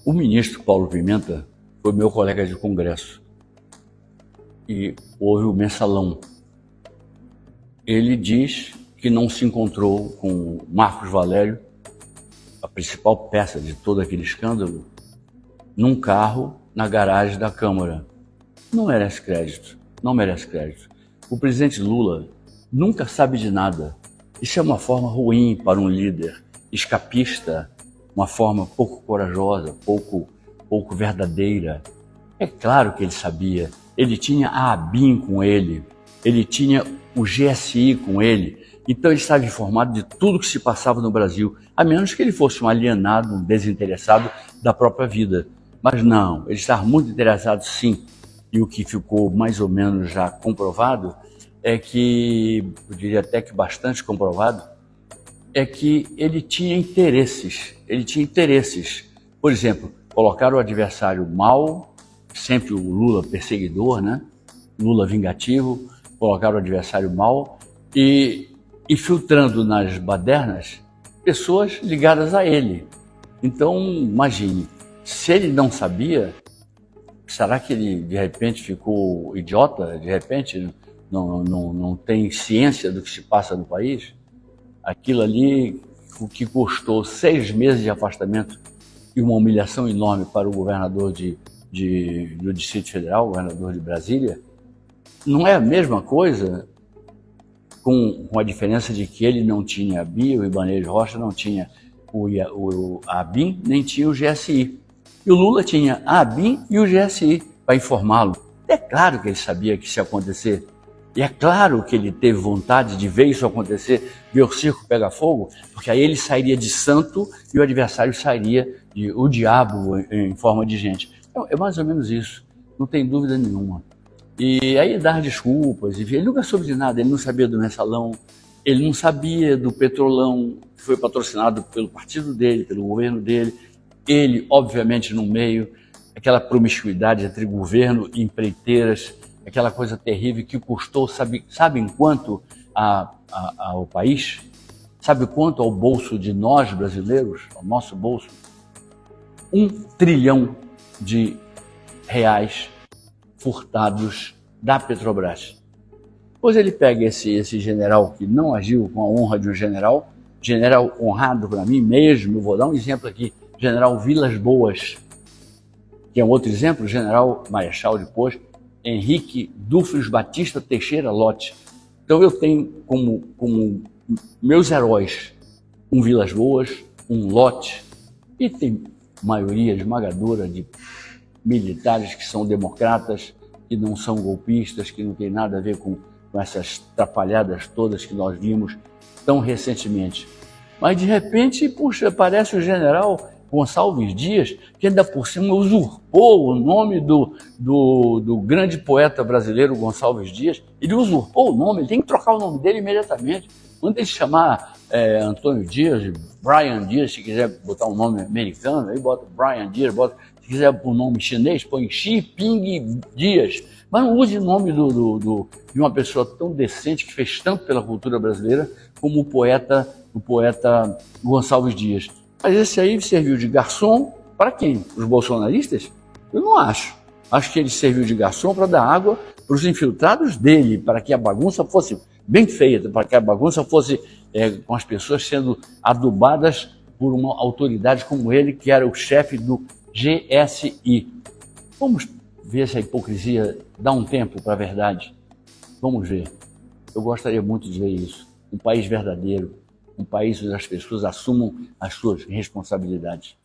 O ministro Paulo Pimenta foi meu colega de congresso e houve o mensalão. Ele diz que não se encontrou com Marcos Valério, a principal peça de todo aquele escândalo, num carro na garagem da Câmara. Não merece crédito, não merece crédito. O presidente Lula nunca sabe de nada. Isso é uma forma ruim para um líder escapista, uma forma pouco corajosa, pouco verdadeira. É claro que ele sabia. Ele tinha a ABIN com ele, ele tinha o GSI com ele, então ele estava informado de tudo que se passava no Brasil, a menos que ele fosse um alienado, um desinteressado da própria vida. Mas não, ele estava muito interessado sim, e o que ficou mais ou menos já comprovado é que, eu diria até que bastante comprovado, é que ele tinha interesses. Por exemplo, colocar o adversário mal, sempre o Lula perseguidor, né? Lula vingativo, colocar o adversário mal e filtrando nas badernas pessoas ligadas a ele. Então, imagine, se ele não sabia, será que ele de repente ficou idiota? De repente não tem ciência do que se passa no país? Aquilo ali, o que custou 6 meses de afastamento e uma humilhação enorme para o governador do Distrito Federal, o governador de Brasília, não é a mesma coisa, com a diferença de que ele não tinha a ABIN, o Ibanez Rocha não tinha a ABIN, nem tinha o GSI. E o Lula tinha a ABIN e o GSI para informá-lo. É claro que ele sabia que isso ia acontecer. E é claro que ele teve vontade de ver isso acontecer, ver o circo pegar fogo, porque aí ele sairia de santo e o adversário sairia de o diabo em forma de gente. Então, é mais ou menos isso, não tem dúvida nenhuma. E aí dar desculpas, ele nunca soube de nada, ele não sabia do mensalão, ele não sabia do Petrolão, que foi patrocinado pelo partido dele, pelo governo dele, ele, obviamente, no meio, aquela promiscuidade entre governo e empreiteiras, aquela coisa terrível que custou, sabe quanto ao país? Sabe quanto ao bolso de nós brasileiros, ao nosso bolso? 1 trilhão de reais furtados da Petrobras. Pois ele pega esse general que não agiu com a honra de um general honrado para mim mesmo, eu vou dar um exemplo aqui, general Vilas Boas, que é um outro exemplo, general Marechal depois, Henrique Dufres Batista Teixeira Lott. Então eu tenho como meus heróis um Vilas Boas, um Lott, e tem maioria esmagadora de militares que são democratas, que não são golpistas, que não tem nada a ver com essas trapalhadas todas que nós vimos tão recentemente. Mas de repente, puxa, aparece o general Gonçalves Dias, que ainda por cima usurpou o nome do grande poeta brasileiro Gonçalves Dias. Ele usurpou o nome, ele tem que trocar o nome dele imediatamente. Manda ele chamar Antônio Dias, Brian Dias, se quiser botar um nome americano, aí bota Brian Dias, se quiser um nome chinês, põe Xi Ping Dias. Mas não use o nome de uma pessoa tão decente, que fez tanto pela cultura brasileira, como o poeta Gonçalves Dias. Mas esse aí serviu de garçom para quem? Os bolsonaristas? Eu não acho. Acho que ele serviu de garçom para dar água para os infiltrados dele, para que a bagunça fosse bem feita, para que a bagunça fosse com as pessoas sendo adubadas por uma autoridade como ele, que era o chefe do GSI. Vamos ver se a hipocrisia dá um tempo para a verdade. Vamos ver. Eu gostaria muito de ver isso. Um país verdadeiro, um país onde as pessoas assumam as suas responsabilidades.